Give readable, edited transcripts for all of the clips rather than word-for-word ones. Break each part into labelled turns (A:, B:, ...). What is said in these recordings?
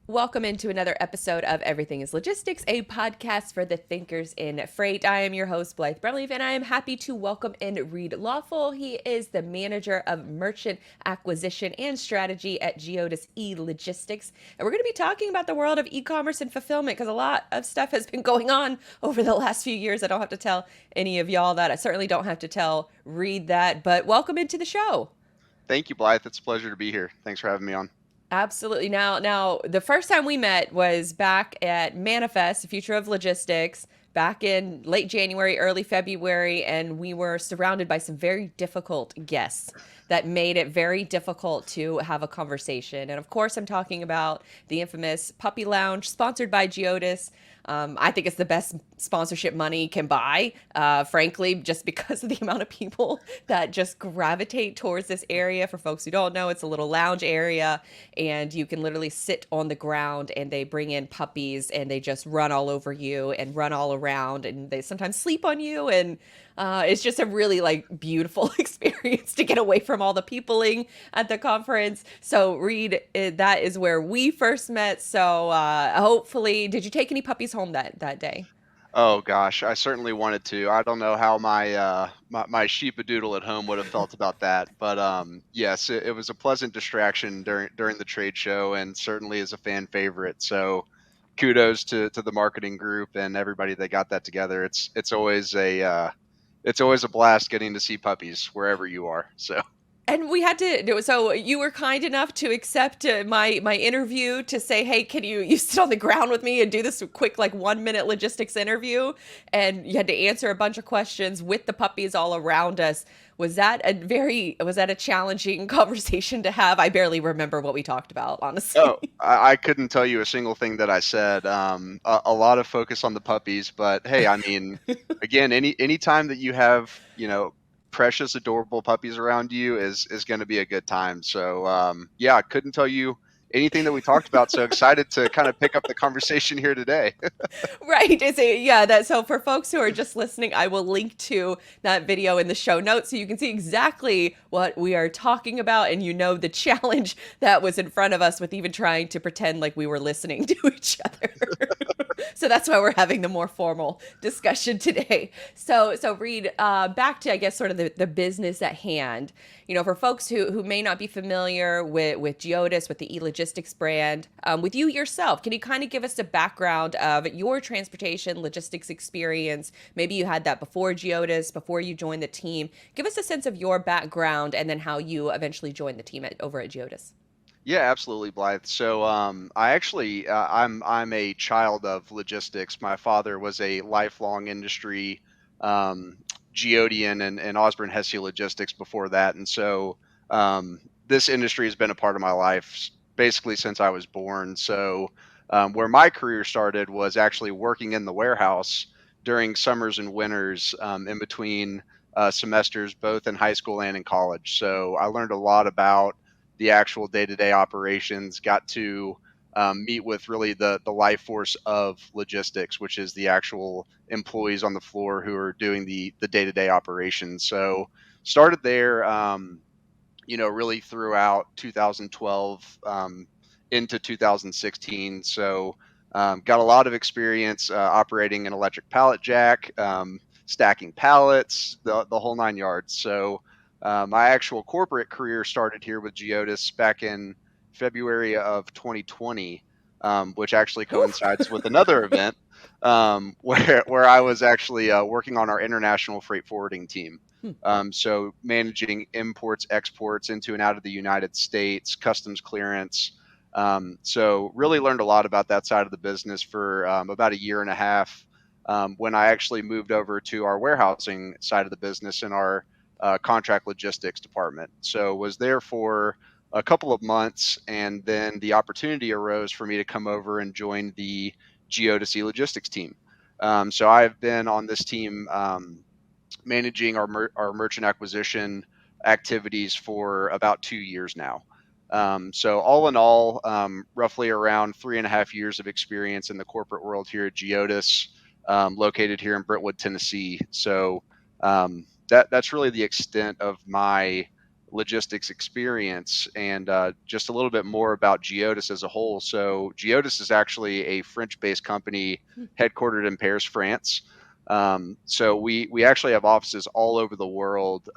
A: Welcome into another episode of Everything is Logistics, a podcast for the thinkers in freight. I am your host, Blythe Brumleve, and I am happy to welcome in Reed Lawful. He is the manager of merchant acquisition and strategy at GEODIS Logistics. And we're going to be talking about the world of e-commerce and fulfillment because a lot of stuff has been going on over the last few years. I don't have to tell any of y'all that. I certainly don't have to tell Reed that, but welcome into the show.
B: Thank you, Blythe. It's a pleasure to be here. Thanks for having me on.
A: Absolutely. Now, the first time we met was back at Manifest, the Future of Logistics, back in late January, early February, and we were surrounded by some very difficult guests that made it very difficult to have a conversation. And of course, I'm talking about the infamous Puppy Lounge, sponsored by GEODIS. I think it's the best sponsorship money can buy, frankly, just because of the amount of people that just gravitate towards this area. For folks who don't know, it's a little lounge area, and you can literally sit on the ground, and they bring in puppies, and they just run all over you and run all around, and they sometimes sleep on you, and it's just a really beautiful experience to get away from all the peopling at the conference. So Reed, that is where we first met. So hopefully, did you take any puppies home that day?
B: Oh gosh, I certainly wanted to. I don't know how my sheepadoodle at home would have felt about that, but yes, it was a pleasant distraction during the trade show, and certainly is a fan favorite. So kudos to the marketing group and everybody that got that together. It's always a blast getting to see puppies wherever you are. So.
A: And we had to do it. So you were kind enough to accept my interview to say, hey, can you sit on the ground with me and do this quick 1 minute logistics interview? And you had to answer a bunch of questions with the puppies all around us. Was that a challenging conversation to have? I barely remember what we talked about, honestly.
B: Oh, I couldn't tell you a single thing that I said. A lot of focus on the puppies, but hey, I mean, again, any time that you have, precious, adorable puppies around you is going to be a good time. So, yeah, I couldn't tell you anything that we talked about. So excited to kind of pick up the conversation here today.
A: Right. Yeah, that so for folks who are just listening, I will link to that video in the show notes so you can see exactly what we are talking about and the challenge that was in front of us with even trying to pretend like we were listening to each other. So that's why we're having the more formal discussion today. So Reed, back to I guess sort of the business at hand. For folks who may not be familiar with GEODIS, with the e-logistics brand, with you yourself, can you kind of give us a background of your transportation logistics experience? Maybe you had that before GEODIS, before you joined the team. Give us a sense of your background and then how you eventually joined the team over at GEODIS.
B: Yeah, absolutely, Blythe. So, I actually, I'm a child of logistics. My father was a lifelong industry um, Geodian and Osborne Hesse Logistics before that, and so this industry has been a part of my life basically since I was born. So, where my career started was actually working in the warehouse during summers and winters in between semesters, both in high school and in college. So, I learned a lot about the actual day-to-day operations, got to meet with really the life force of logistics, which is the actual employees on the floor who are doing the day-to-day operations. So started there, really throughout 2012 into 2016. So got a lot of experience operating an electric pallet jack, stacking pallets, the whole nine yards. So my actual corporate career started here with GEODIS back in February of 2020, which actually
A: Whew.
B: coincides with another event where I was actually working on our international freight forwarding team. So managing imports, exports into and out of the United States, customs clearance. So really learned a lot about that side of the business for about a year and a half when I actually moved over to our warehousing side of the business in our contract logistics department. So was there for a couple of months, and then the opportunity arose for me to come over and join the GEODIS logistics team. So I've been on this team managing our merchant acquisition activities for about 2 years now. So all in all, roughly around 3.5 years of experience in the corporate world here at GEODIS, located here in Brentwood, Tennessee. So that's really the extent of my logistics experience and just a little bit more about GEODIS as a whole. So, GEODIS is actually a French based company headquartered in Paris, France. So, we actually have offices all over the world.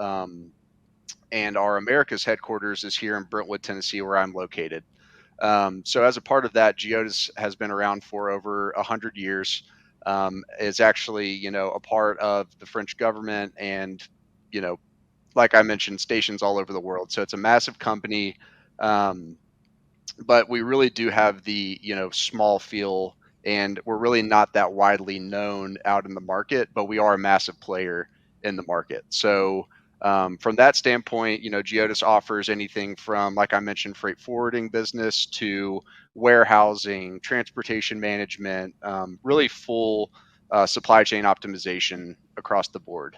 B: And our America's headquarters is here in Brentwood, Tennessee, where I'm located. So as a part of that, GEODIS has been around for over 100 years. Is actually, a part of the French government, and you know, like I mentioned, stations all over the world. So it's a massive company. Um, but we really do have the small feel, and we're really not that widely known out in the market, but we are a massive player in the market. So from that standpoint, GEODIS offers anything from, like I mentioned, freight forwarding business to warehousing, transportation management, really full supply chain optimization across the board.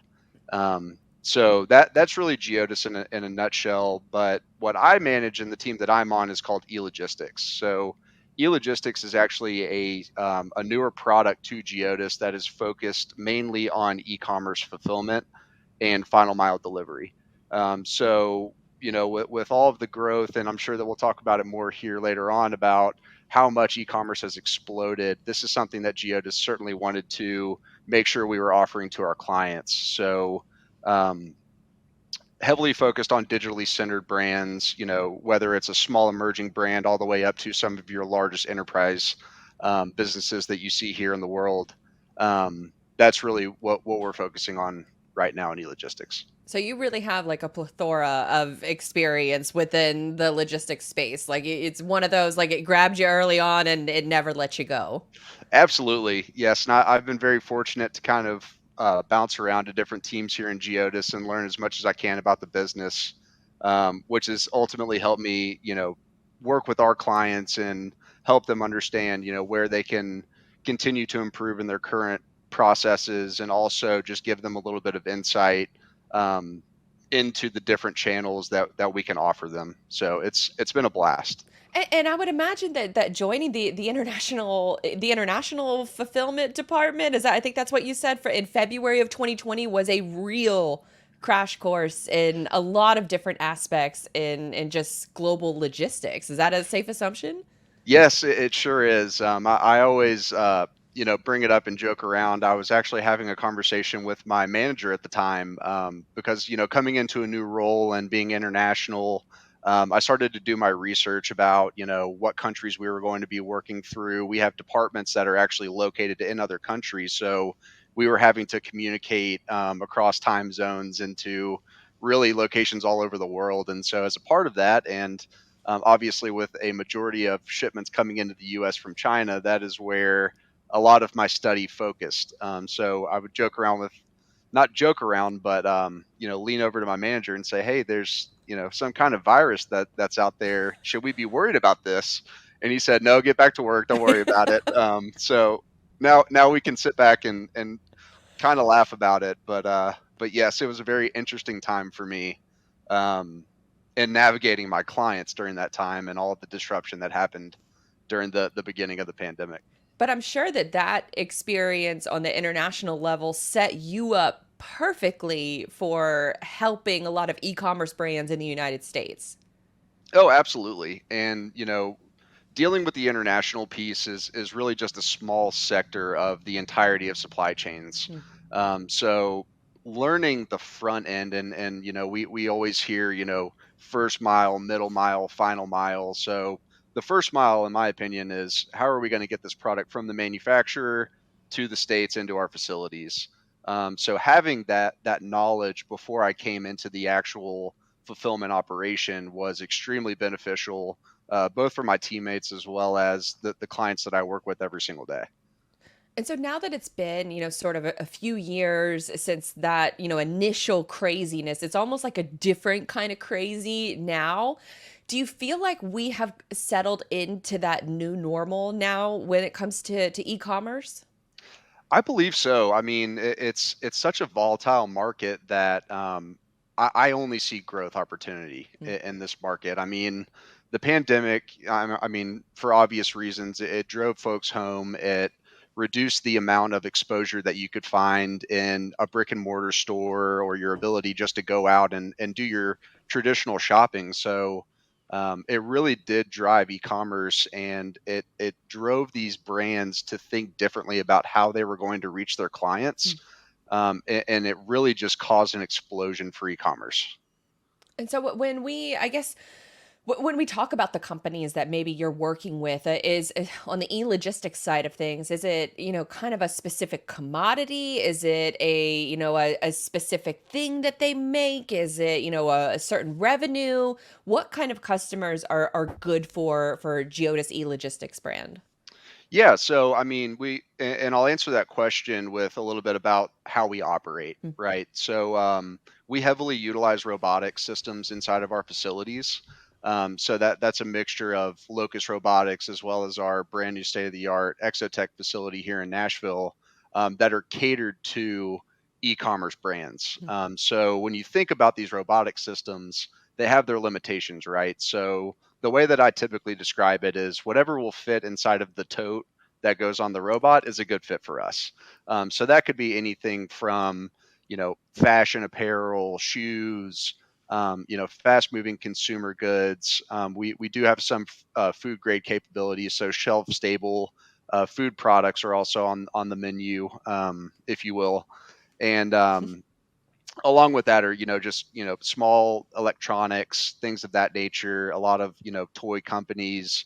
B: So that's really GEODIS in a nutshell. But what I manage and the team that I'm on is called eLogistics. So eLogistics is actually a newer product to GEODIS that is focused mainly on e-commerce fulfillment and final mile delivery. So with all of the growth, and I'm sure that we'll talk about it more here later on about how much e-commerce has exploded. This is something that GEODIS certainly wanted to make sure we were offering to our clients. So um, heavily focused on digitally centered brands, whether it's a small emerging brand all the way up to some of your largest enterprise businesses that you see here in the world. That's really what we're focusing on right now in eLogistics.
A: So you really have like a plethora of experience within the logistics space. Like it's one of those, like it grabbed you early on and it never let you go.
B: Absolutely. Yes. And I've been very fortunate to kind of bounce around to different teams here in GEODIS and learn as much as I can about the business, which has ultimately helped me, work with our clients and help them understand, where they can continue to improve in their current processes, and also just give them a little bit of insight um, into the different channels that we can offer them. So it's been a blast.
A: And I would imagine that joining the international fulfillment department, is that, I think that's what you said, for in February of 2020, was a real crash course in a lot of different aspects in just global logistics. Is that a safe assumption?
B: Yes, it sure is. I always, bring it up and joke around. I was actually having a conversation with my manager at the time because, coming into a new role and being international, I started to do my research about, what countries we were going to be working through. We have departments that are actually located in other countries, so we were having to communicate across time zones into really locations all over the world. And so, as a part of that, and obviously, with a majority of shipments coming into the U.S. from China, that is where a lot of my study focused. So I would joke around with, not joke around, but lean over to my manager and say, "Hey, there's some kind of virus that's out there. Should we be worried about this?" And he said, "No, get back to work. Don't worry about it." So now we can sit back and kind of laugh about it. But yes, it was a very interesting time for me. Um, in navigating my clients during that time and all of the disruption that happened during the beginning of the pandemic.
A: But I'm sure that experience on the international level set you up perfectly for helping a lot of e-commerce brands in the United States.
B: Oh, absolutely. And dealing with the international piece is really just a small sector of the entirety of supply chains.
A: Hmm.
B: So learning the front end, and we always hear first mile, middle mile, final mile. So the first mile, in my opinion, is how are we going to get this product from the manufacturer to the states into our facilities. So having that knowledge before I came into the actual fulfillment operation was extremely beneficial, both for my teammates as well as the clients that I work with every single day.
A: And so now that it's been, sort of a few years since that, initial craziness, it's almost like a different kind of crazy now. Do you feel like we have settled into that new normal now when it comes to e-commerce?
B: I believe so. I mean, it's such a volatile market that I only see growth opportunity
A: Mm.
B: in this market. I mean, the pandemic, I mean, for obvious reasons, it drove folks home. It reduced the amount of exposure that you could find in a brick and mortar store, or your ability just to go out and do your traditional shopping. So it really did drive e-commerce, and it drove these brands to think differently about how they were going to reach their clients, and it really just caused an explosion for e-commerce.
A: And so when we, I guess, when we talk about the companies that maybe you're working with, is on the e-logistics side of things, is it, kind of a specific commodity? Is it a specific thing that they make? Is it, a certain revenue? What kind of customers are good for GEODIS e-logistics brand?
B: Yeah, so I mean, and I'll answer that question with a little bit about how we operate,
A: Mm,
B: right? So we heavily utilize robotic systems inside of our facilities. So that's a mixture of Locus Robotics as well as our brand new state of the art Exotech facility here in Nashville, that are catered to e-commerce brands.
A: mm,
B: So when you think about these robotic systems, they have their limitations, right? So the way that I typically describe it is whatever will fit inside of the tote that goes on the robot is a good fit for us. So that could be anything from, fashion apparel, shoes, fast moving consumer goods. We do have some food grade capabilities, so shelf stable food products are also on the menu, if you will. And along with that are just small electronics, things of that nature, a lot of toy companies,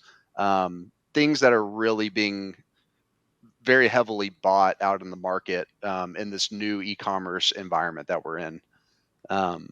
B: things that are really being very heavily bought out in the market, in this new e-commerce environment that we're in. um,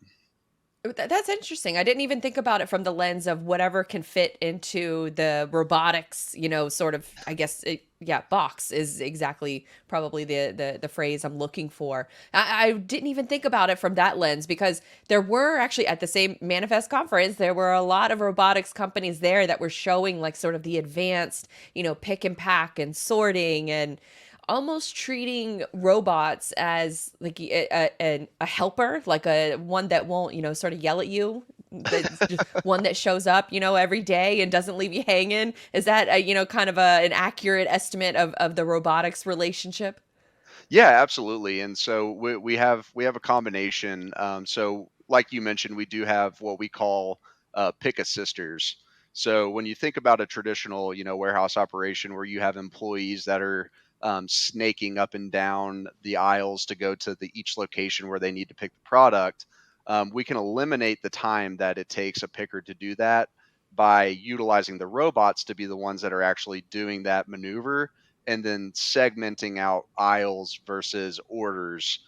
A: That's interesting. I didn't even think about it from the lens of whatever can fit into the robotics, sort of, I guess, yeah, box is exactly probably the phrase I'm looking for. I didn't even think about it from that lens because there were actually at the same Manifest conference, there were a lot of robotics companies there that were showing like sort of the advanced, pick and pack and sorting and almost treating robots as like a helper, like a one that won't, sort of yell at you. That's just one that shows up, every day and doesn't leave you hanging. Is that kind of an accurate estimate of the robotics relationship?
B: Yeah, absolutely. And so we have a combination. So like you mentioned, we do have what we call pick assisters. So when you think about a traditional, warehouse operation where you have employees that are snaking up and down the aisles to go to each location where they need to pick the product, we can eliminate the time that it takes a picker to do that by utilizing the robots to be the ones that are actually doing that maneuver, and then segmenting out aisles versus orders,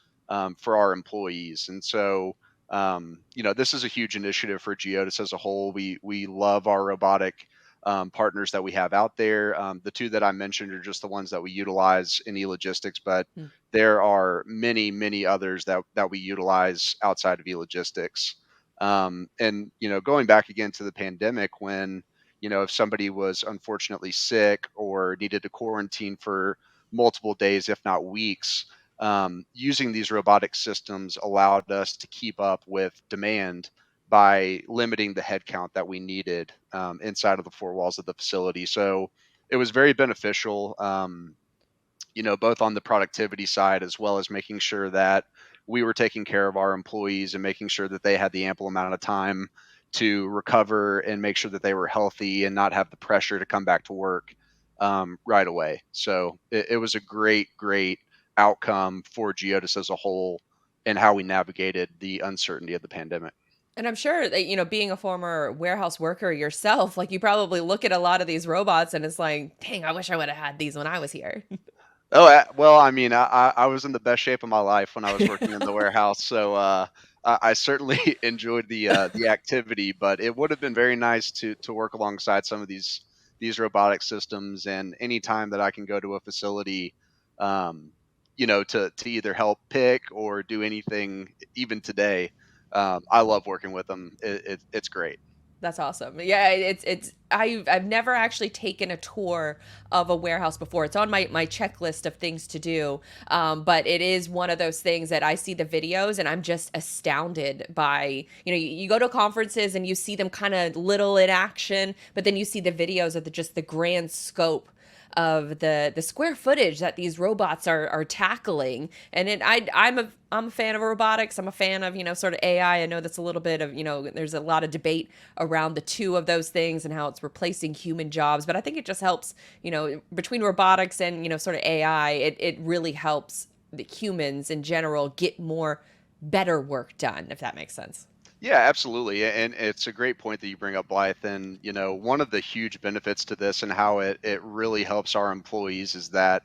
B: for our employees. And so, this is a huge initiative for Geodis as a whole. We love our robotic partners that we have out there. The two that I mentioned are just the ones that we utilize in e-logistics, but
A: Hmm.
B: there are many, many others that we utilize outside of e-logistics. And going back again to the pandemic, when if somebody was unfortunately sick or needed to quarantine for multiple days, if not weeks, using these robotic systems allowed us to keep up with demand by limiting the headcount that we needed, inside of the four walls of the facility. So it was very beneficial, both on the productivity side as well as making sure that we were taking care of our employees and making sure that they had the ample amount of time to recover and make sure that they were healthy and not have the pressure to come back to work, right away. So it was a great, great outcome for Geodis as a whole and how we navigated the uncertainty of the pandemic.
A: And I'm sure that, being a former warehouse worker yourself, like you probably look at a lot of these robots and it's like, dang, I wish I would have had these when I was here.
B: Oh, well, I mean, I was in the best shape of my life when I was working in the warehouse, so I certainly enjoyed the activity. But it would have been very nice to work alongside some of these robotic systems. And anytime that I can go to a facility, to either help pick or do anything, even today, I love working with them. It's great.
A: That's awesome. Yeah, it's I've never actually taken a tour of a warehouse before. It's on my checklist of things to do, but it is one of those things that I see the videos and I'm just astounded by. You go to conferences and you see them kind of little in action, but then you see the videos of just the grand scope of the square footage that these robots are tackling. And I'm a fan of robotics. I'm a fan of sort of AI. I know that's a little bit of there's a lot of debate around the two of those things and how it's replacing human jobs, but I think it just helps, between robotics and sort of AI, it really helps the humans in general get more better work done, if that makes sense.
B: Yeah, absolutely. And it's a great point that you bring up, Blythe. And, one of the huge benefits to this and how it really helps our employees is that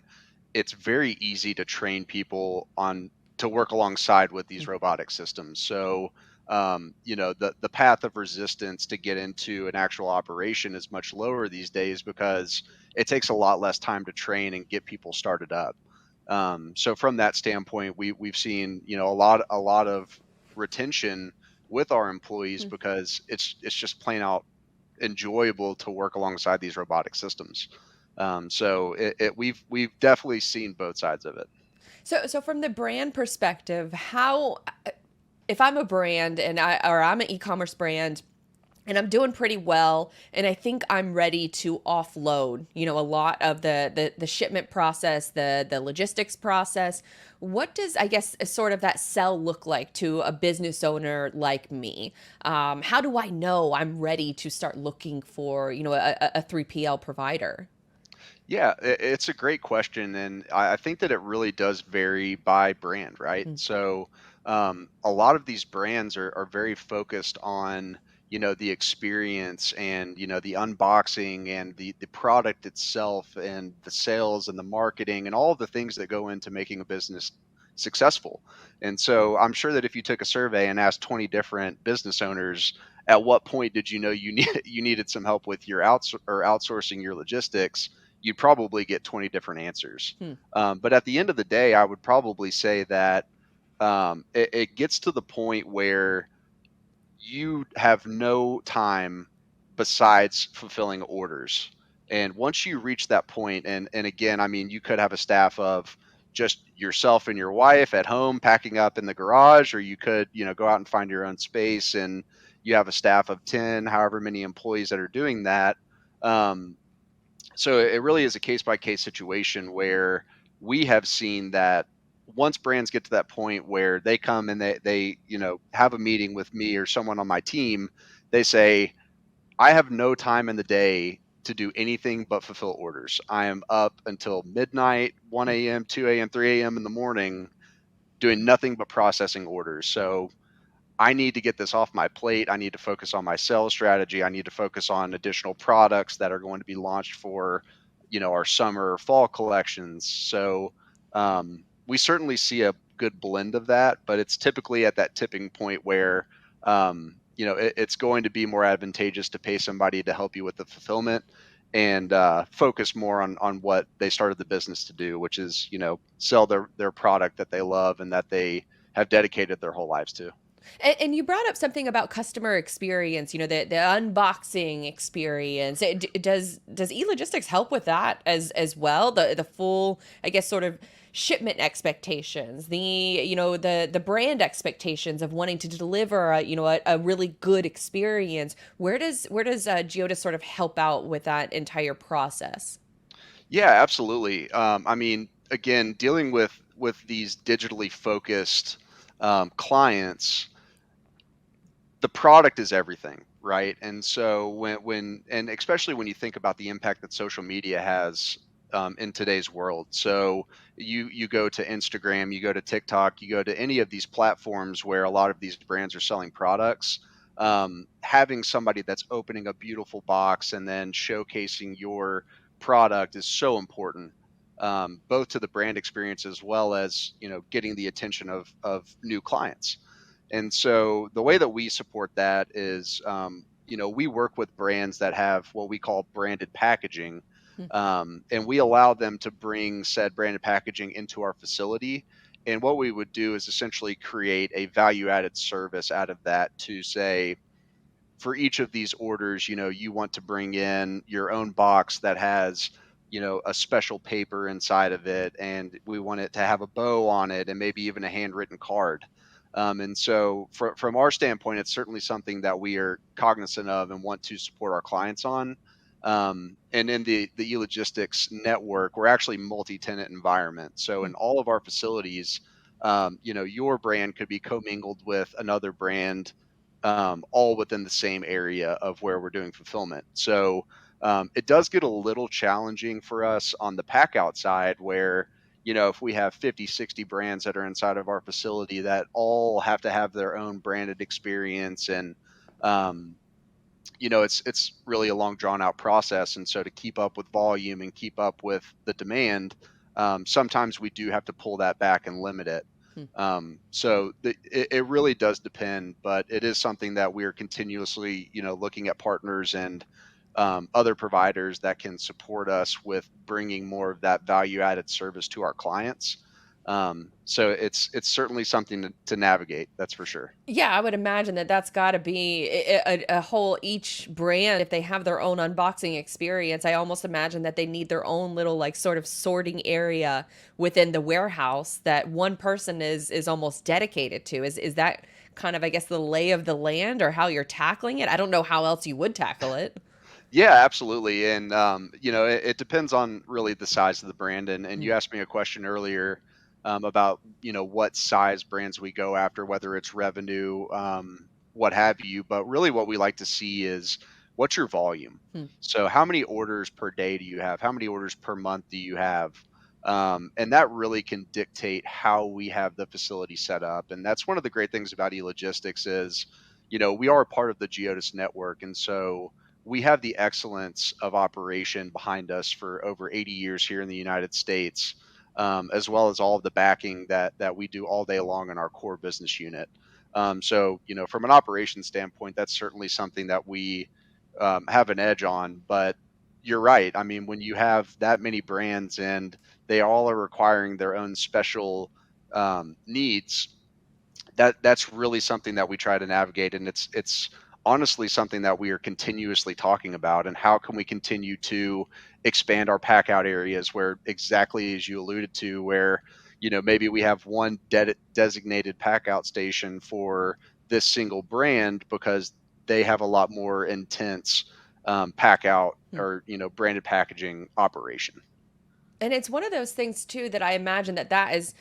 B: it's very easy to train people on to work alongside with these robotic systems. So, the path of resistance to get into an actual operation is much lower these days because it takes a lot less time to train and get people started up. So from that standpoint, we've seen a lot of retention with our employees
A: Hmm.
B: because it's just plain out enjoyable to work alongside these robotic systems. So we've definitely seen both sides of it.
A: So from the brand perspective, how if I'm a brand or I'm an e-commerce brand and I'm doing pretty well and I think I'm ready to offload, a lot of the shipment process, the logistics process, what does, I guess, sort of that sell look like to a business owner like me? How do I know I'm ready to start looking for, a 3PL provider?
B: Yeah, it's a great question, and I think that it really does vary by brand, right?
A: Hmm.
B: So, a lot of these brands are very focused on the experience and the unboxing and the product itself and the sales and the marketing and all of the things that go into making a business successful. And so, I'm sure that if you took a survey and asked 20 different business owners, at what point did you know you needed some help with your outsourcing your logistics, you'd probably get 20 different answers.
A: Hmm.
B: But at the end of the day, I would probably say that it gets to the point where you have no time besides fulfilling orders. And once you reach that point, and again, I mean, you could have a staff of just yourself and your wife at home packing up in the garage, or you could, go out and find your own space and you have a staff of 10, however many employees that are doing that. Um, so it really is a case by case situation where we have seen that once brands get to that point where they come and they have a meeting with me or someone on my team, they say, I have no time in the day to do anything but fulfill orders. I am up until midnight, 1 a.m., 2 a.m., 3 a.m. in the morning doing nothing but processing orders. So I need to get this off my plate. I need to focus on my sales strategy. I need to focus on additional products that are going to be launched for, our summer or fall collections. So we certainly see a good blend of that, but it's typically at that tipping point where, it's going to be more advantageous to pay somebody to help you with the fulfillment and focus more on what they started the business to do, which is, sell their product that they love and that they have dedicated their whole lives to.
A: And you brought up something about customer experience, the unboxing experience. Does e-logistics help with that as well? The full, I guess, sort of shipment expectations, the brand expectations of wanting to deliver a really good experience. Where does GEODIS sort of help out with that entire process?
B: Yeah, absolutely. I mean, again, dealing with these digitally focused clients, the product is everything, right? And so and especially when you think about the impact that social media has in today's world. So you go to Instagram, you go to TikTok, you go to any of these platforms where a lot of these brands are selling products. Having somebody that's opening a beautiful box and then showcasing your product is so important. Both to the brand experience as well as getting the attention of new clients. And so the way that we support that is, we work with brands that have what we call branded packaging,
A: Hmm.
B: and we allow them to bring said branded packaging into our facility. And what we would do is essentially create a value added service out of that to say, for each of these orders, you want to bring in your own box that has, a special paper inside of it, and we want it to have a bow on it and maybe even a handwritten card. And so, from our standpoint, it's certainly something that we are cognizant of and want to support our clients on. And in the e-logistics network, we're actually multi-tenant environment. So in all of our facilities, your brand could be commingled with another brand, all within the same area of where we're doing fulfillment. So it does get a little challenging for us on the pack out side where, if we have 50, 60 brands that are inside of our facility that all have to have their own branded experience, and um, it's really a long drawn out process. And so to keep up with volume and keep up with the demand, sometimes we do have to pull that back and limit it.
A: Hmm.
B: It really does depend, but it is something that we are continuously, looking at partners and other providers that can support us with bringing more of that value added service to our clients. So it's certainly something to navigate. That's for sure.
A: Yeah, I would imagine that that's got to be a whole each brand. If they have their own unboxing experience, I almost imagine that they need their own little like sort of sorting area within the warehouse that one person is almost dedicated to. Is that kind of, I guess, the lay of the land or how you're tackling it? I don't know how else you would tackle it.
B: Yeah, absolutely. And it depends on really the size of the brand. And you asked me a question earlier about what size brands we go after, whether it's revenue, what have you. But really, what we like to see is what's your volume.
A: Hmm.
B: So, how many orders per day do you have? How many orders per month do you have? And that really can dictate how we have the facility set up. And that's one of the great things about e-logistics is, we are a part of the GEODIS network, and so we have the excellence of operation behind us for over 80 years here in the United States, as well as all of the backing that we do all day long in our core business unit. So, from an operations standpoint, that's certainly something that we have an edge on. But you're right. I mean, when you have that many brands and they all are requiring their own special needs, that's really something that we try to navigate, and it's honestly something that we are continuously talking about, and how can we continue to expand our pack out areas where, exactly as you alluded to, where maybe we have one designated pack out station for this single brand because they have a lot more intense pack out,
A: Hmm.
B: or branded packaging operation.
A: And it's one of those things too that I imagine that is.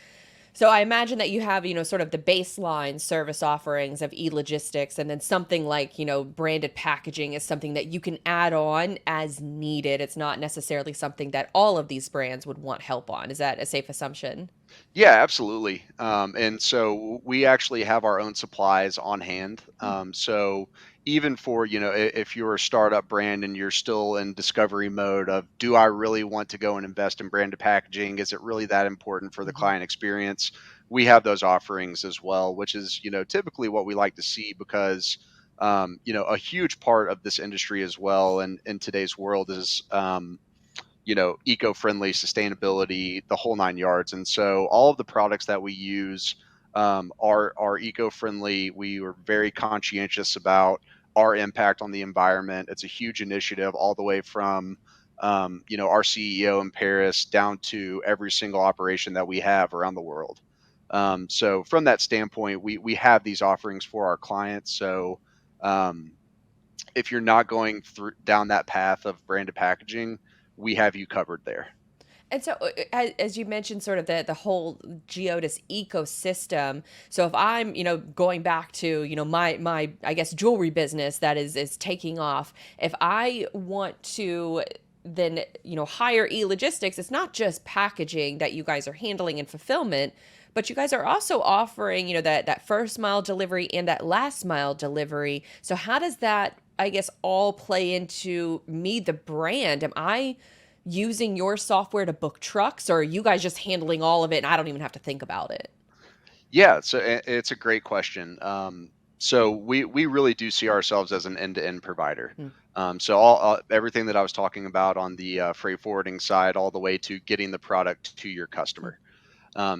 A: So I imagine that you have, sort of the baseline service offerings of e-logistics, and then something like, branded packaging is something that you can add on as needed. It's not necessarily something that all of these brands would want help on. Is that a safe assumption?
B: Yeah, absolutely. And so we actually have our own supplies on hand.
A: Hmm.
B: So even for, if you're a startup brand and you're still in discovery mode of, do I really want to go and invest in branded packaging? Is it really that important for the
A: Hmm.
B: client experience? We have those offerings as well, which is, typically what we like to see because, a huge part of this industry as well, and in today's world is, eco-friendly, sustainability, the whole nine yards. And so all of the products that we use are eco-friendly. We were very conscientious about our impact on the environment. It's a huge initiative, all the way from our CEO in Paris down to every single operation that we have around the world. So from that standpoint, we have these offerings for our clients. So um, if you're not going through down that path of branded packaging, we have you covered there.
A: And so, as you mentioned, sort of the whole Geodis ecosystem. So, if I'm, going back to, my I guess jewelry business that is taking off. If I want to then hire e-logistics, it's not just packaging that you guys are handling and fulfillment, but you guys are also offering that first mile delivery and that last mile delivery. So how does that, I guess, all play into me, the brand? Am I using your software to book trucks, or are you guys just handling all of it and I don't even have to think about it?
B: Yeah, so it's a great question. So we really do see ourselves as an end-to-end provider.
A: Hmm.
B: So everything that I was talking about on the freight forwarding side, all the way to getting the product to your
A: Hmm.
B: customer.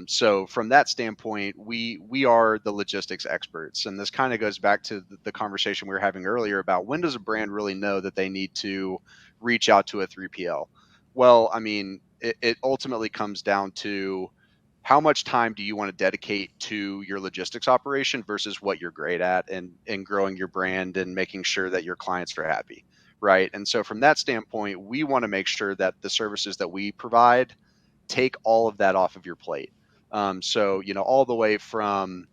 B: So from that standpoint, we are the logistics experts, and this kind of goes back to the conversation we were having earlier about when does a brand really know that they need to reach out to a 3PL? Well, I mean, it ultimately comes down to how much time do you want to dedicate to your logistics operation versus what you're great at and growing your brand and making sure that your clients are happy, right? And so from that standpoint, we want to make sure that the services that we provide take all of that off of your plate. So all the way from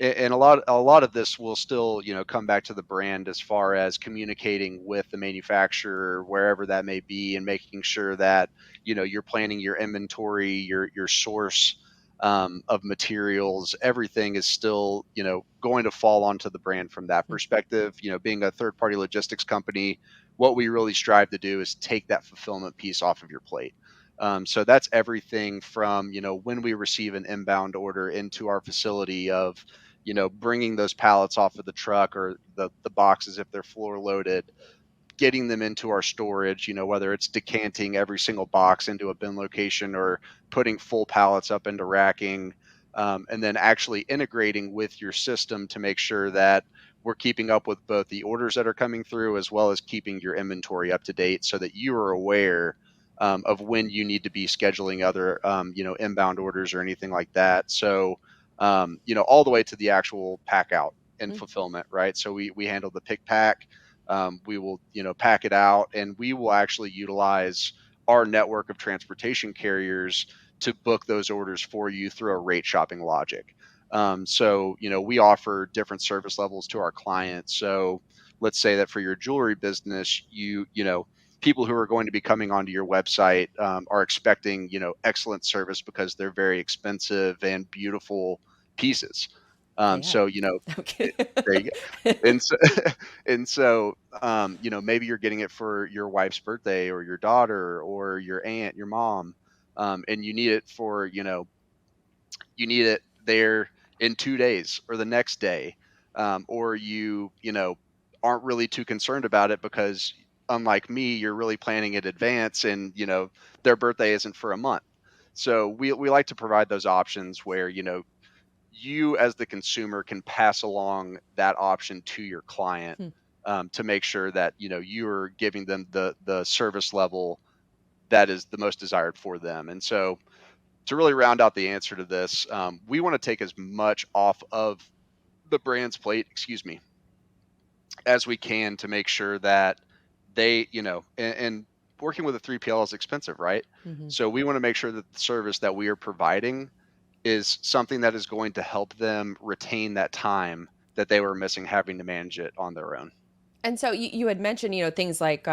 B: and a lot of this will still come back to the brand as far as communicating with the manufacturer wherever that may be and making sure that you're planning your inventory, your source of materials. Everything is still going to fall onto the brand from that perspective. Being a third party logistics company, what we really strive to do is take that fulfillment piece off of your plate. So that's everything from when we receive an inbound order into our facility of bringing those pallets off of the truck or the boxes if they're floor loaded, getting them into our storage, whether it's decanting every single box into a bin location or putting full pallets up into racking, and then actually integrating with your system to make sure that we're keeping up with both the orders that are coming through as well as keeping your inventory up to date so that you are aware of when you need to be scheduling other, inbound orders or anything like that. So, all the way to the actual pack out and
A: Mm.
B: fulfillment, right? So we handle the pick pack. We will pack it out, and we will actually utilize our network of transportation carriers to book those orders for you through a rate shopping logic. So we offer different service levels to our clients. So let's say that for your jewelry business, people who are going to be coming onto your website are expecting excellent service because they're very expensive and beautiful pieces.
A: They are.
B: So
A: Okay.
B: there you go. And so, and so, maybe you're getting it for your wife's birthday or your daughter or your aunt, your mom, and you need it for, you need it there in 2 days or the next day, or aren't really too concerned about it because, unlike me, you're really planning in advance, and their birthday isn't for a month. So we like to provide those options where you as the consumer can pass along that option to your client,
A: Hmm.
B: to make sure that you're giving them the service level that is the most desired for them. And so to really round out the answer to this, we want to take as much off of the brand's plate, excuse me, as we can to make sure that they, and working with a 3PL is expensive, right?
A: Mhm.
B: So we want to make sure that the service that we are providing is something that is going to help them retain that time that they were missing having to manage it on their own.
A: And so you had mentioned, things like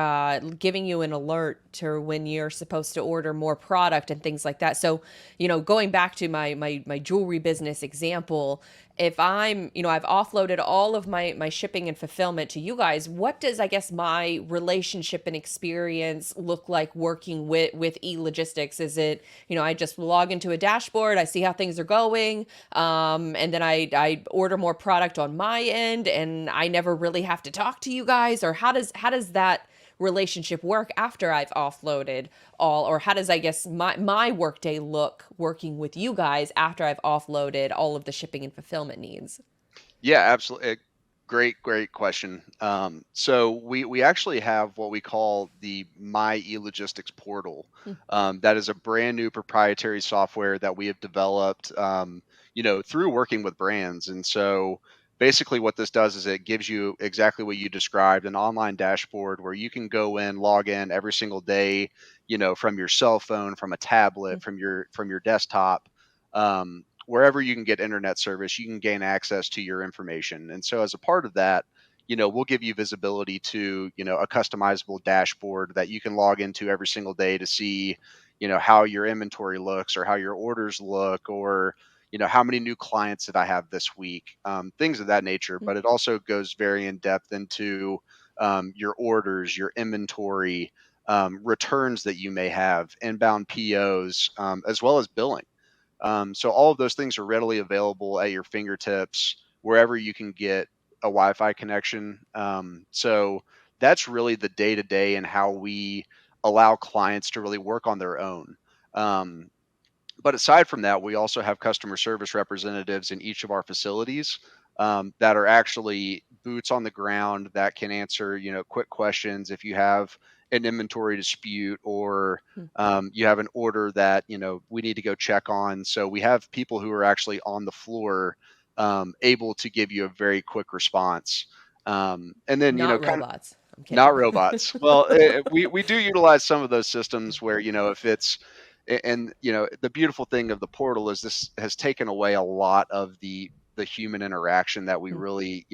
A: giving you an alert to when you're supposed to order more product and things like that. So, going back to my jewelry business example, if I've offloaded all of my shipping and fulfillment to you guys, what does, I guess, my relationship and experience look like working with e-logistics? Is it, I just log into a dashboard, I see how things are going, and then I order more product on my end, and I never really have to talk to you guys? Or how does that relationship work after I've offloaded all? Or how does, I guess, my workday look working with you guys after I've offloaded all of the shipping and fulfillment needs?
B: Yeah, absolutely. Great question. So we actually have what we call the My eLogistics portal.
A: Hmm.
B: That is a brand new proprietary software that we have developed, through working with brands. And so basically, what this does is it gives you exactly what you described, an online dashboard where you can go in, log in every single day, from your cell phone, from a tablet, from your desktop. Wherever you can get internet service, you can gain access to your information. And so as a part of that, we'll give you visibility to, a customizable dashboard that you can log into every single day to see, how your inventory looks or how your orders look, or, how many new clients did I have this week, things of that nature. But it also goes very in depth into your orders, your inventory, returns that you may have, inbound POs, as well as billing. So all of those things are readily available at your fingertips wherever you can get a Wi-Fi connection. So that's really the day to day and how we allow clients to really work on their own. Um, But aside from that, we also have customer service representatives in each of our facilities, that are actually boots on the ground that can answer, quick questions if you have an inventory dispute, or
A: Hmm.
B: you have an order that we need to go check on. So we have people who are actually on the floor, able to give you a very quick response. And then
A: Not
B: kind of
A: robots. I'm
B: not
A: kidding.
B: robots. Well, we do utilize some of those systems where, if it's, and the beautiful thing of the portal is this has taken away a lot of the human interaction that we
A: Hmm.
B: really,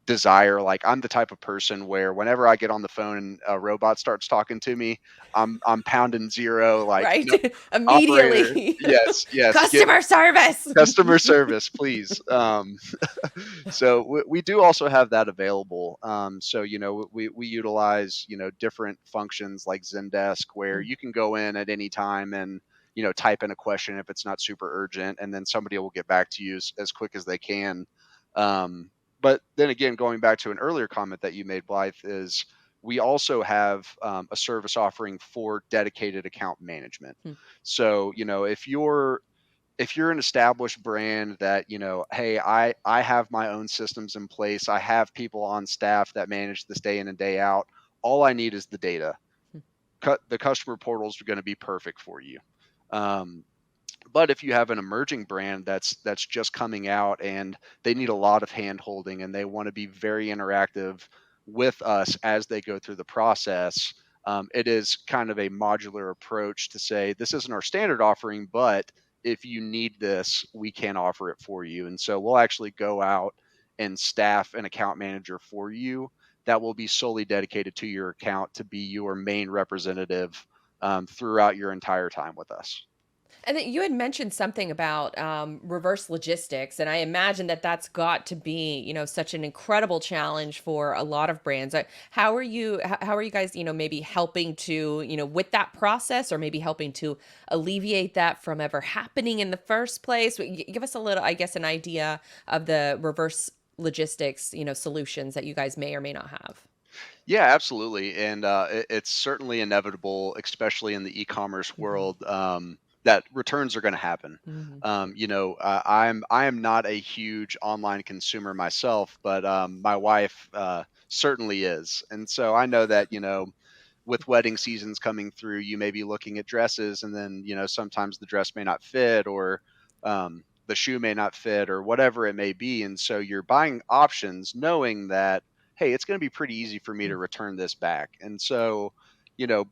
B: desire. Like, I'm the type of person where whenever I get on the phone and a robot starts talking to me, I'm pounding zero, like,
A: Right.
B: no, operator,
A: Immediately.
B: yes, yes, get
A: Customer service.
B: customer service, please. So we do also have that available. So we utilize different functions like Zendesk, where
A: Mm.
B: you can go in at any time and type in a question if it's not super urgent, and then somebody will get back to you as quick as they can. Um, but then again, going back to an earlier comment that you made, Blythe, is we also have a service offering for dedicated account management.
A: Hmm.
B: So if you're an established brand that hey, I have my own systems in place, I have people on staff that manage this day in and day out, all I need is the data.
A: Hmm.
B: The customer portals are going to be perfect for you. um, but if you have an emerging brand that's just coming out and they need a lot of hand holding and they want to be very interactive with us as they go through the process, it is kind of a modular approach to say this isn't our standard offering, but if you need this, we can offer it for you. And so we'll actually go out and staff an account manager for you that will be solely dedicated to your account to be your main representative, throughout your entire time with us.
A: And then you had mentioned something about reverse logistics, and I imagine that that's got to be, such an incredible challenge for a lot of brands. How are you guys, maybe helping to, with that process, or maybe helping to alleviate that from ever happening in the first place? Give us a little, I guess, an idea of the reverse logistics, solutions that you guys may or may not have.
B: Yeah, absolutely, and it's certainly inevitable, especially in the e-commerce
A: Hmm.
B: world, that returns are going to happen.
A: Hmm.
B: I am not a huge online consumer myself, but my wife certainly is, and so I know that with wedding seasons coming through, you may be looking at dresses, and then sometimes the dress may not fit, or the shoe may not fit, or whatever it may be, and so you're buying options, knowing that hey, it's going to be pretty easy for me to return this back. And so, you know,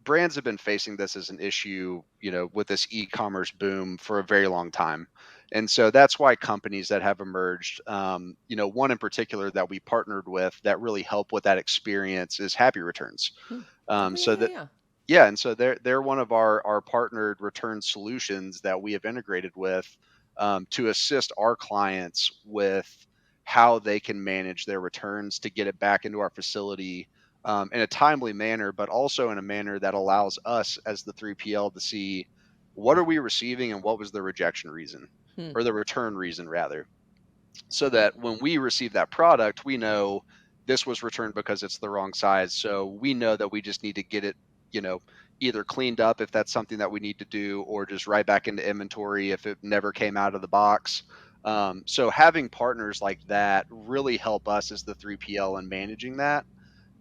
B: brands have been facing this as an issue, with this e-commerce boom for a very long time. And so that's why companies that have emerged, one in particular that we partnered with that really help with that experience is Happy Returns.
A: Hmm. Oh, yeah,
B: So
A: yeah,
B: that
A: yeah.
B: Yeah, and so they're one of our partnered return solutions that we have integrated with, to assist our clients with how they can manage their returns to get it back into our facility, in a timely manner, but also in a manner that allows us as the 3PL to see what are we receiving and what was the rejection reason,
A: Hmm.
B: or the return reason rather, so that when we receive that product, we know this was returned because it's the wrong size. So we know that we just need to get it, you know, either cleaned up if that's something that we need to do, or just right back into inventory if it never came out of the box. So having partners like that really help us as the 3PL in managing that.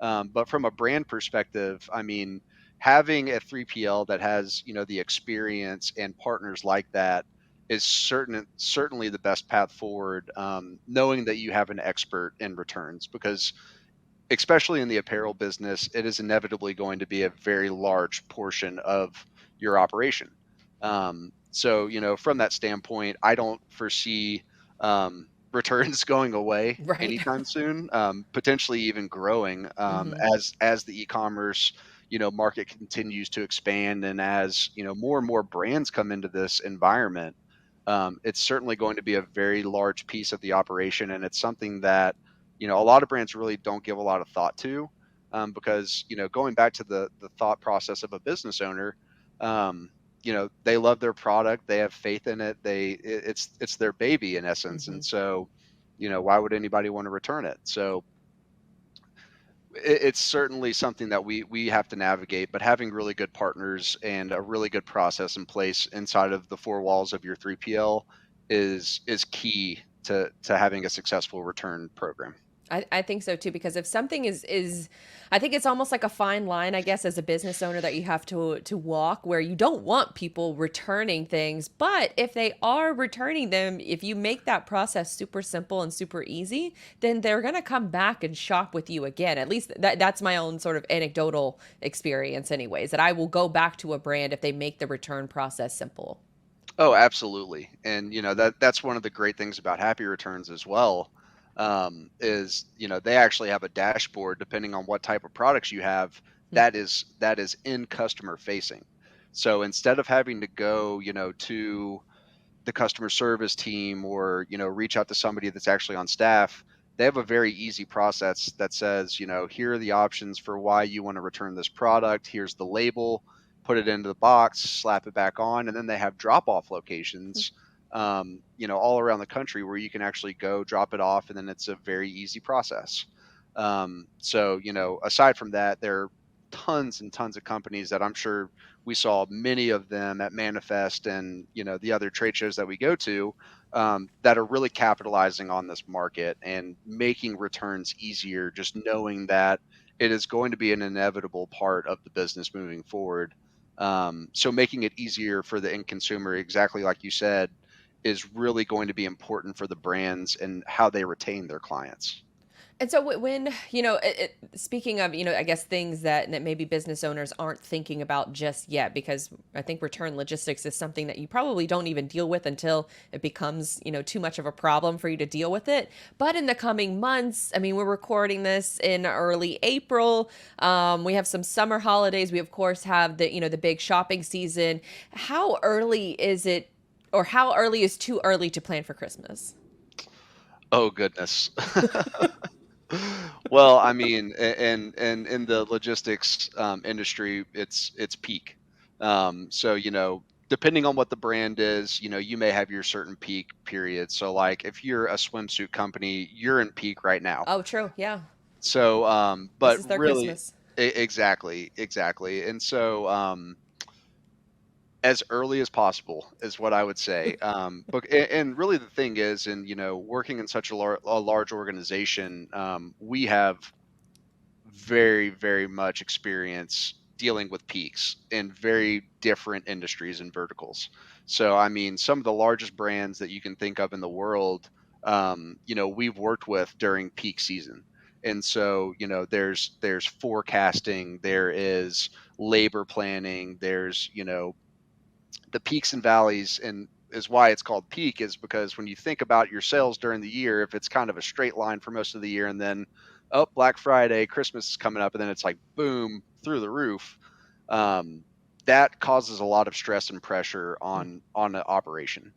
B: But from a brand perspective, I mean, having a 3PL that has, the experience and partners like that is certainly the best path forward. Knowing that you have an expert in returns, because especially in the apparel business, it is inevitably going to be a very large portion of your operation. So, from that standpoint, I don't foresee returns going away
A: Right.
B: anytime soon. Potentially even growing,
A: Hmm.
B: as the e-commerce market continues to expand, and as more and more brands come into this environment. It's certainly going to be a very large piece of the operation, and it's something that a lot of brands really don't give a lot of thought to, because going back to the thought process of a business owner, they love their product, they have faith in it, it's their baby in essence,
A: Hmm.
B: and so why would anybody want to return it? So it's certainly something that we have to navigate, but having really good partners and a really good process in place inside of the four walls of your 3PL is key to having a successful return program.
A: I think so too, because if something is I think it's almost like a fine line, I guess, as a business owner that you have to walk, where you don't want people returning things, but if they are returning them, if you make that process super simple and super easy, then they're going to come back and shop with you again. At least that's my own sort of anecdotal experience anyways, that I will go back to a brand if they make the return process simple.
B: Oh, absolutely. And that's one of the great things about Happy Returns as well. Is they actually have a dashboard depending on what type of products you have that is in customer facing. So instead of having to go, to the customer service team or reach out to somebody that's actually on staff, they have a very easy process that says, here are the options for why you want to return this product, here's the label, put it into the box, slap it back on, and then they have drop off locations, all around the country where you can actually go drop it off, and then it's a very easy process. So aside from that, there are tons and tons of companies that I'm sure we saw many of them at Manifest and the other trade shows that we go to, that are really capitalizing on this market and making returns easier, just knowing that it is going to be an inevitable part of the business moving forward. So making it easier for the end consumer, exactly like you said, is really going to be important for the brands and how they retain their clients.
A: And so when, speaking of, I guess things that maybe business owners aren't thinking about just yet, because I think return logistics is something that you probably don't even deal with until it becomes, too much of a problem for you to deal with it. But in the coming months, I mean, we're recording this in early April. We have some summer holidays. We, of course, have the big shopping season. How early is it, or how early is too early to plan for Christmas?
B: Oh goodness. Well, I mean, and in the logistics industry, it's peak. So depending on what the brand is, you may have your certain peak period. So like if you're a swimsuit company, you're in peak right now.
A: Oh, true. Yeah.
B: So,
A: This
B: but
A: is their
B: really,
A: Christmas.
B: exactly, exactly. And so, as early as possible is what I would say. But and really the thing is, and working in such a large organization, we have very, very much experience dealing with peaks in very different industries and verticals. So, I mean, some of the largest brands that you can think of in the world, we've worked with during peak season. And so, there's forecasting, there is labor planning, there's, the peaks and valleys, and is why it's called peak, is because when you think about your sales during the year, if it's kind of a straight line for most of the year, and then Black Friday, Christmas is coming up, and then it's like boom through the roof, um, that causes a lot of stress and pressure on the operation.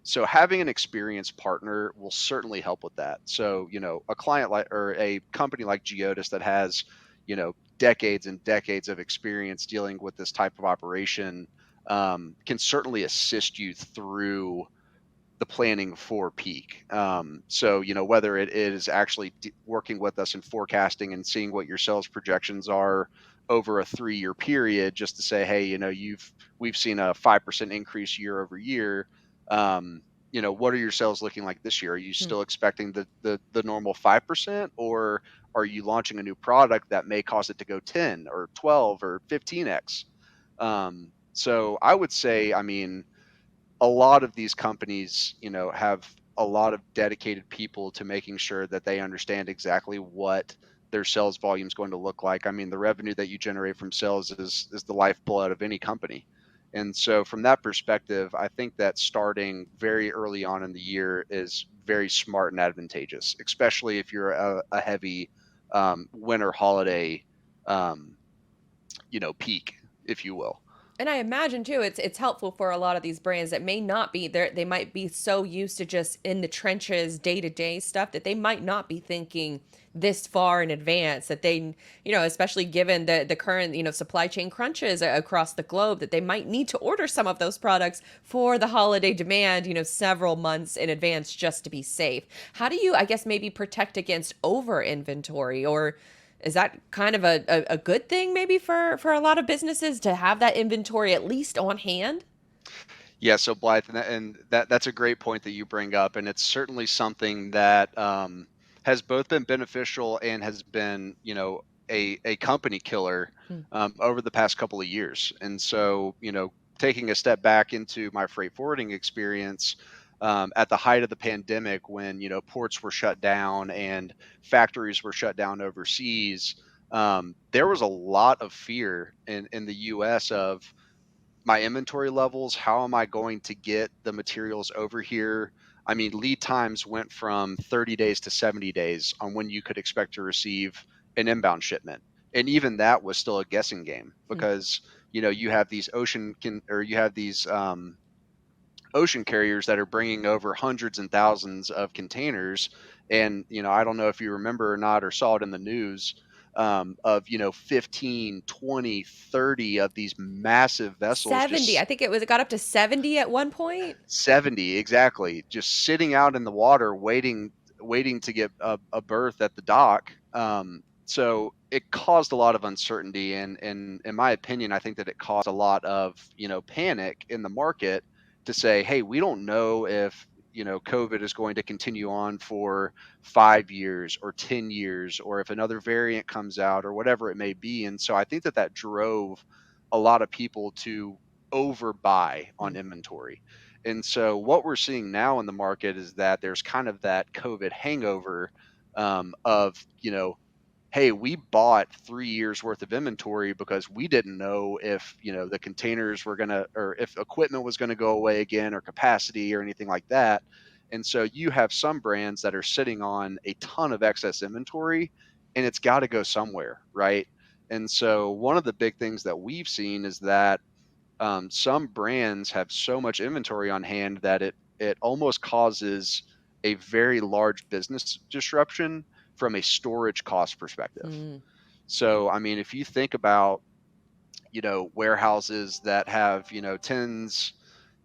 B: So having an experienced partner will certainly help with that. So a client like, or a company like GEODIS that has decades and decades of experience dealing with this type of operation, can certainly assist you through the planning for peak. So, whether it is actually working with us in forecasting and seeing what your sales projections are over a 3-year period, just to say, hey, we've seen a 5% increase year over year. What are your sales looking like this year? Are you
A: Hmm.
B: still expecting the normal 5%, or are you launching a new product that may cause it to go 10 or 12 or 15x? So I would say, I mean, a lot of these companies, have a lot of dedicated people to making sure that they understand exactly what their sales volume is going to look like. I mean, the revenue that you generate from sales is the lifeblood of any company. And so from that perspective, I think that starting very early on in the year is very smart and advantageous, especially if you're a heavy winter holiday, um, peak, if you will.
A: And I imagine too, it's helpful for a lot of these brands that may not be there. They might be so used to just in the trenches, day to day stuff, that they might not be thinking this far in advance. That they, especially given the current supply chain crunches across the globe, that they might need to order some of those products for the holiday demand, several months in advance just to be safe. How do you, I guess, maybe protect against over inventory, or Is that kind of a good thing maybe for a lot of businesses to have that inventory at least on hand?
B: Yeah, so Blythe, that's a great point that you bring up, and it's certainly something that has both been beneficial and has been, a company killer
A: Hmm.
B: over the past couple of years. And so, taking a step back into my freight forwarding experience at the height of the pandemic, when ports were shut down and factories were shut down overseas, there was a lot of fear in the U.S. of my inventory levels. How am I going to get the materials over here? I mean, lead times went from 30 days to 70 days on when you could expect to receive an inbound shipment. And even that was still a guessing game
A: Hmm.
B: because, you have these ocean carriers that are bringing over hundreds and thousands of containers. And, I don't know if you remember or not or saw it in the news, of, 15, 20, 30 of these massive vessels
A: 70. I
B: just
A: think it got up to 70 at one point.
B: 70 exactly, just sitting out in the water waiting to get a berth at the dock. So it caused a lot of uncertainty, and in my opinion, I think that it caused a lot of panic in the market to say, hey, we don't know if COVID is going to continue on for 5 years or 10 years, or if another variant comes out or whatever it may be. And so I think that that drove a lot of people to overbuy on
A: Hmm.
B: inventory. And so what we're seeing now in the market is that there's kind of that COVID hangover of, hey, we bought 3 years worth of inventory because we didn't know if, the containers were going to, or if equipment was going to go away again or capacity or anything like that. And so you have some brands that are sitting on a ton of excess inventory and it's got to go somewhere, right? And so one of the big things that we've seen is that some brands have so much inventory on hand that it almost causes a very large business disruption from a storage cost perspective.
A: Hmm.
B: So, I mean, if you think about warehouses that have tens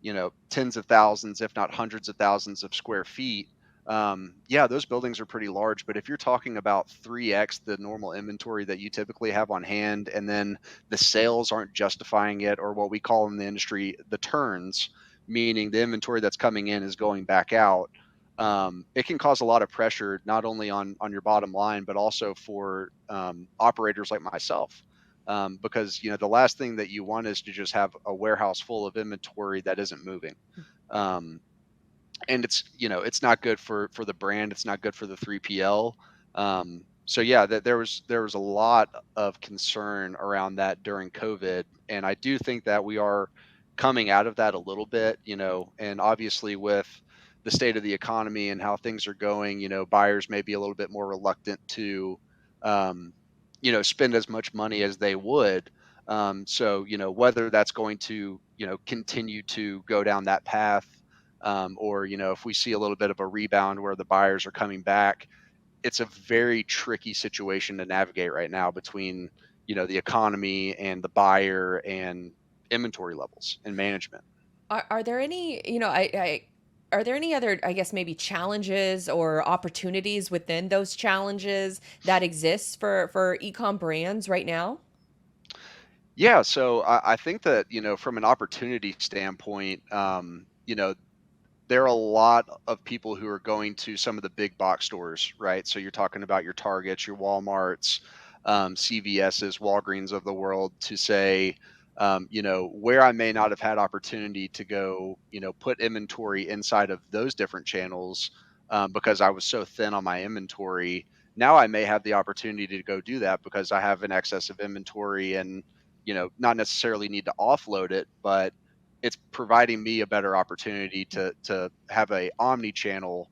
B: of thousands, if not hundreds of thousands of square feet. Yeah, those buildings are pretty large, but if you're talking about 3x the normal inventory that you typically have on hand, and then the sales aren't justifying it, or what we call in the industry the turns, meaning the inventory that's coming in is going back out. It can cause a lot of pressure not only on your bottom line, but also for operators like myself, because the last thing that you want is to just have a warehouse full of inventory that isn't moving. Um, and it's not good for the brand. It's not good for the 3PL. So yeah, there was a lot of concern around that during COVID, and I do think that we are coming out of that a little bit. And obviously with the state of the economy and how things are going, buyers may be a little bit more reluctant to um, spend as much money as they would. So whether that's going to continue to go down that path, or if we see a little bit of a rebound where the buyers are coming back, it's a very tricky situation to navigate right now between the economy and the buyer and inventory levels and management.
A: Are there any, are there any other, I guess, maybe challenges or opportunities within those challenges that exists for ecom brands right now?
B: Yeah, so I think that from an opportunity standpoint, there are a lot of people who are going to some of the big box stores, right? So you're talking about your Targets, your Walmarts, CVS's, Walgreens of the world, to say, where I may not have had opportunity to go, put inventory inside of those different channels, because I was so thin on my inventory. Now I may have the opportunity to go do that because I have an excess of inventory and, not necessarily need to offload it, but it's providing me a better opportunity to have a omni-channel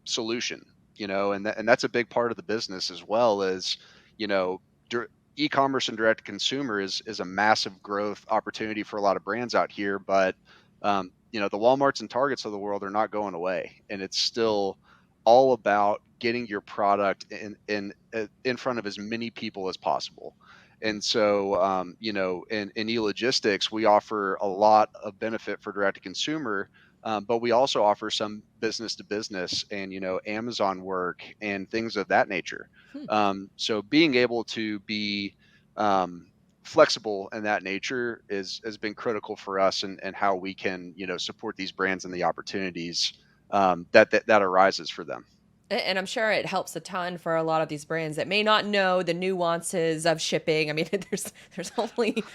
B: solution, and that's a big part of the business as well. As you know dir- e-commerce and direct to consumer is a massive growth opportunity for a lot of brands out here, but the Walmarts and Targets of the world are not going away, and it's still all about getting your product in front of as many people as possible. And so, in e-logistics, we offer a lot of benefit for direct to consumer but we also offer some business to business and Amazon work and things of that nature.
A: Hmm.
B: So being able to be um, flexible in that nature has been critical for us and how we can support these brands and the opportunities that arises for them.
A: And I'm sure it helps a ton for a lot of these brands that may not know the nuances of shipping. I mean, there's only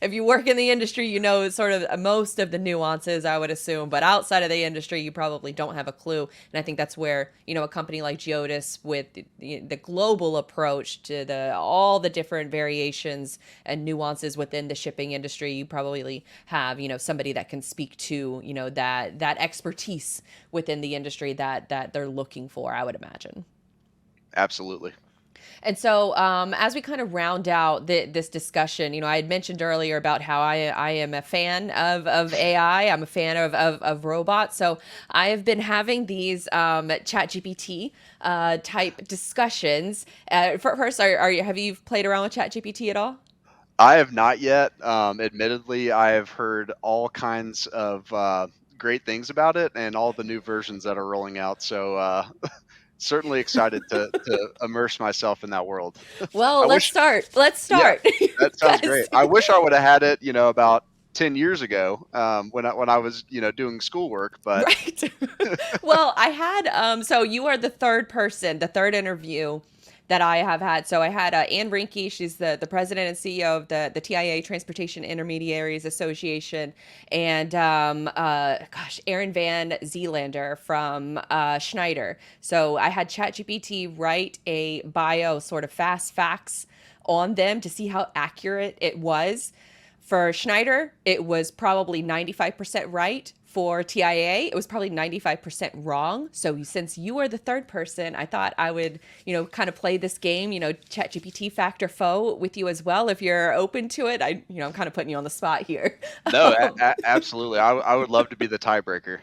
A: if you work in the industry, you know sort of most of the nuances, I would assume. But outside of the industry, you probably don't have a clue. And I think that's where a company like GEODIS, with the global approach to the all the different variations and nuances within the shipping industry, you probably have somebody that can speak to that expertise within the industry that they're looking for, I would imagine.
B: Absolutely.
A: And so, as we kind of round out this discussion, I had mentioned earlier about how I am a fan of AI. I'm a fan of robots. So I have been having these ChatGPT type discussions. First, have you played around with ChatGPT at all?
B: I have not yet. Admittedly, I have heard all kinds of great things about it and all the new versions that are rolling out. So certainly excited to immerse myself in that world.
A: Well,
B: I
A: let's
B: wish,
A: start. Let's
B: yeah,
A: start.
B: that sounds great.
A: Because
B: I wish I would have had it, about 10 years ago when I was, doing schoolwork. But
A: right. Well, I had so you are the third person, the third interview that I have had. So I had Ann Rinke, she's the president and CEO of the TIA, Transportation Intermediaries Association, and Aaron Van Zeelander from Schneider. So I had ChatGPT write a bio, sort of fast facts on them to see how accurate it was. For Schneider, it was probably 95% right. For TIA, it was probably 95% wrong. So since you are the third person, I thought I would, kind of play this game, ChatGPT fact or foe with you as well, if you're open to it. I'm kind of putting you on the spot here.
B: no, absolutely. I would love to be the tiebreaker.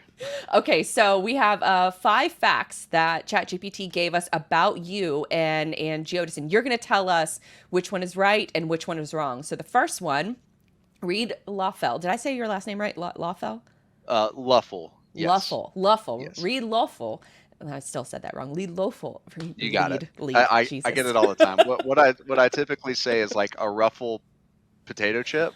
A: Okay, so we have 5 facts that ChatGPT gave us about you and GEODIS, and you're going to tell us which one is right and which one is wrong. So the first one, Reed Lawfell. Did I say your last name right? Lawfell?
B: Luffle. Yes.
A: Luffle.
B: Yes.
A: Reed Lawful. I still said that wrong. Lead Lawful.
B: You got it.
A: Lead.
B: I get
A: Jesus.
B: it all the time. What I typically say is like a ruffle potato chip,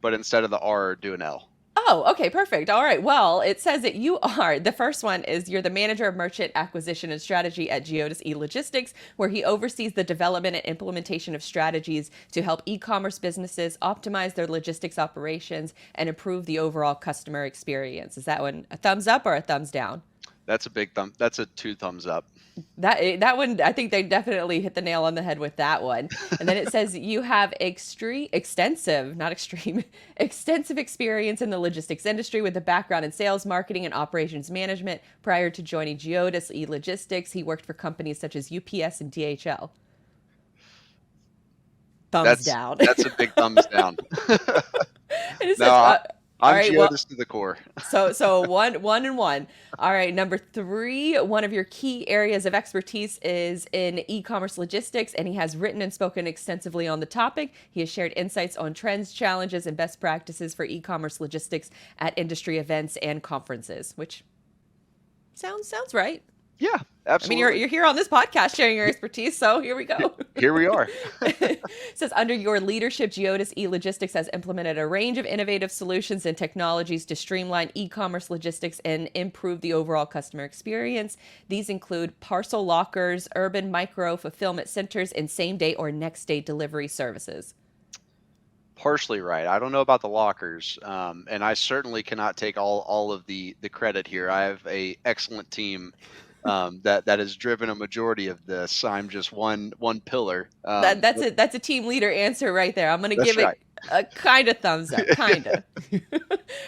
B: but instead of the R, do an L.
A: Oh, okay, perfect. All right. Well, it says that you are the first one is you're the manager of merchant acquisition and strategy at GEODIS E-Logistics, where he oversees the development and implementation of strategies to help e-commerce businesses optimize their logistics operations and improve the overall customer experience. Is that one a thumbs up or a thumbs down?
B: That's a big thumb. That's a 2 thumbs up.
A: That one, I think they definitely hit the nail on the head with that one. And then it says you have extensive, not extreme, extensive experience in the logistics industry with a background in sales, marketing, and operations management. Prior to joining GEODIS E-Logistics, he worked for companies such as UPS and DHL. Thumbs
B: That's
A: down.
B: that's a big thumbs down.
A: And it
B: No,
A: says, all
B: I'm
A: right, well,
B: Geodis to the core.
A: so one and one. All right, number 3, one of your key areas of expertise is in e-commerce logistics, and he has written and spoken extensively on the topic. He has shared insights on trends, challenges, and best practices for e-commerce logistics at industry events and conferences, which sounds right.
B: Yeah,
A: I mean,
B: absolutely.
A: you're here on this podcast sharing your expertise, so here we go.
B: Here we are.
A: It says, under your leadership, GEODIS E-Logistics has implemented a range of innovative solutions and technologies to streamline e-commerce logistics and improve the overall customer experience. These include parcel lockers, urban micro fulfillment centers, and same-day or next-day delivery services.
B: Partially right. I don't know about the lockers, and I certainly cannot take all of the credit here. I have a excellent team that has driven a majority of this. I'm just one pillar.
A: That's a team leader answer right there. I'm gonna
B: That's
A: give
B: right.
A: it a kind of thumbs up, kind of.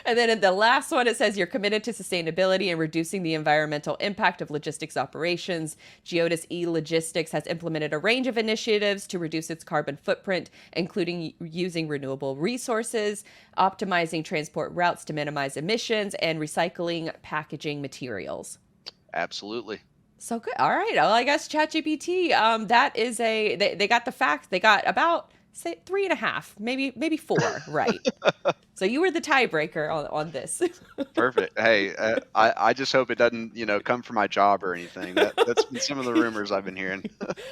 A: And then in the last one, it says you're committed to sustainability and reducing the environmental impact of logistics operations. GEODIS E-Logistics has implemented a range of initiatives to reduce its carbon footprint, including using renewable resources, optimizing transport routes to minimize emissions, and recycling packaging materials.
B: Absolutely.
A: So good. All right. Well, I guess ChatGPT, that is they got the facts. They got about say 3.5, maybe 4, right? So you were the tiebreaker on this.
B: Perfect. Hey, I just hope it doesn't, come for my job or anything. That's been some of the rumors I've been hearing.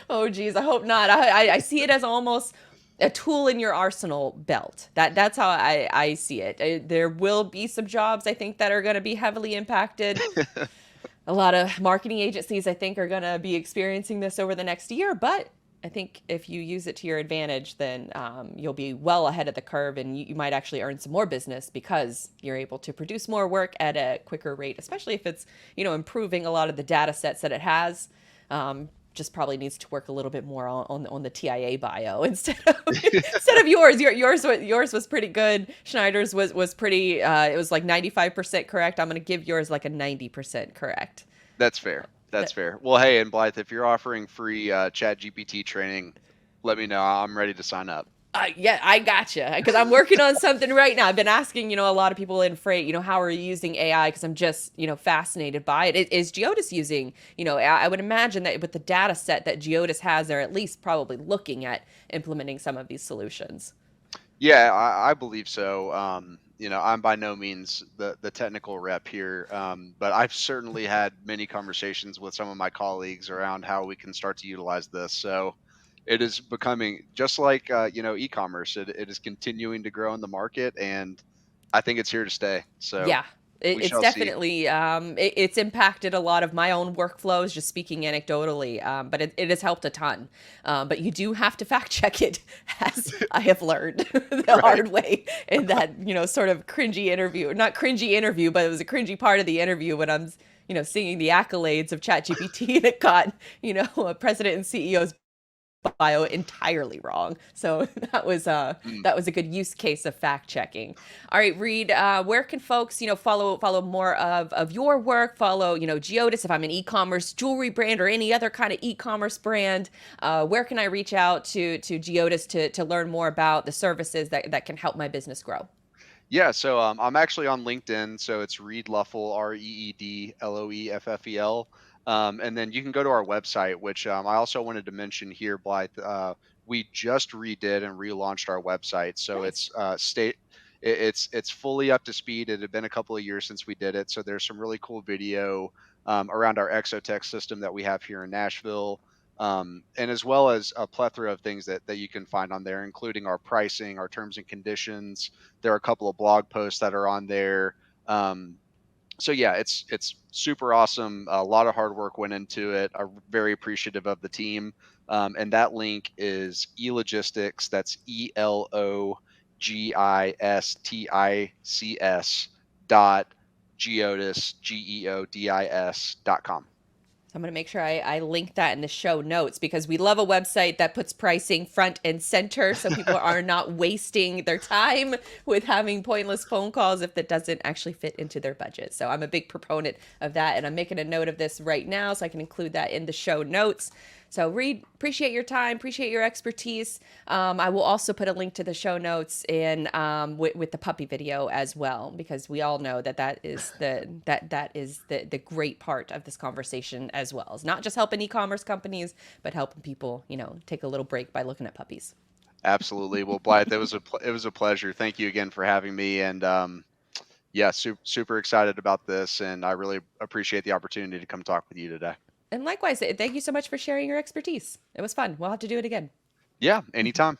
A: Oh geez, I hope not. I see it as almost a tool in your arsenal belt. That's how I see it. There will be some jobs I think that are going to be heavily impacted. A lot of marketing agencies I think are going to be experiencing this over the next year, but I think if you use it to your advantage, then you'll be well ahead of the curve, and you might actually earn some more business because you're able to produce more work at a quicker rate, especially if it's, improving a lot of the data sets that it has. Just probably needs to work a little bit more on the TIA bio instead of yours. Yours was pretty good. Schneider's was pretty. It was like 95% correct. I'm gonna give yours like a 90% correct.
B: That's fair. That's fair. Well, hey, and Blythe, if you're offering free Chat GPT training, let me know. I'm ready to sign up.
A: Yeah, I gotcha. Because I'm working on something right now. I've been asking, a lot of people in freight, how are you using AI? Because I'm just, fascinated by it. Is GEODIS using, I would imagine that with the data set that GEODIS has, they're at least probably looking at implementing some of these solutions.
B: Yeah, I believe so. I'm by no means the technical rep here, but I've certainly had many conversations with some of my colleagues around how we can start to utilize this. So it is becoming just like e-commerce. It is continuing to grow in the market, and I think it's here to stay. So
A: Yeah,
B: we
A: it's
B: shall see.
A: definitely it's impacted a lot of my own workflows, just speaking anecdotally, but it has helped a ton. But you do have to fact check it, as I have learned the
B: Right.
A: hard way in that, sort of cringy interview. Not cringy interview, but it was a cringy part of the interview when I'm, singing the accolades of ChatGPT, and it got, a president and CEO's bio entirely wrong. So
B: Mm.
A: that was a good use case of fact checking. All right, Reed, where can folks, follow more of your work, follow, GEODIS if I'm an e-commerce jewelry brand or any other kind of e-commerce brand? Where can I reach out to GEODIS to learn more about the services that can help my business grow?
B: Yeah, so I'm actually on LinkedIn, so it's Reed Luffel, ReedLoeffel. And then you can go to our website, which I also wanted to mention here, Blythe. We just redid and relaunched our website, so
A: Nice.
B: it's fully up to speed. It had been a couple of years since we did it, so there's some really cool video around our Exotech system that we have here in Nashville. And as well as a plethora of things that you can find on there, including our pricing, our terms and conditions. There are a couple of blog posts that are on there. Um, so yeah, it's super awesome. A lot of hard work went into it. I'm very appreciative of the team. And that link is elogistics. That's ELOGISTICS dot geodis.com.
A: I'm going to make sure I link that in the show notes because we love a website that puts pricing front and center so people are not wasting their time with having pointless phone calls if that doesn't actually fit into their budget. So I'm a big proponent of that, and I'm making a note of this right now so I can include that in the show notes. So, Reed, appreciate your time, appreciate your expertise. I will also put a link to the show notes in with the puppy video as well, because we all know that is the great part of this conversation as well. It's not just helping e-commerce companies, but helping people, take a little break by looking at puppies.
B: Absolutely. Well, Blythe, it was a pleasure. Thank you again for having me, and yeah, super excited about this, and I really appreciate the opportunity to come talk with you today.
A: And likewise, thank you so much for sharing your expertise. It was fun. We'll have to do it again.
B: Yeah, anytime.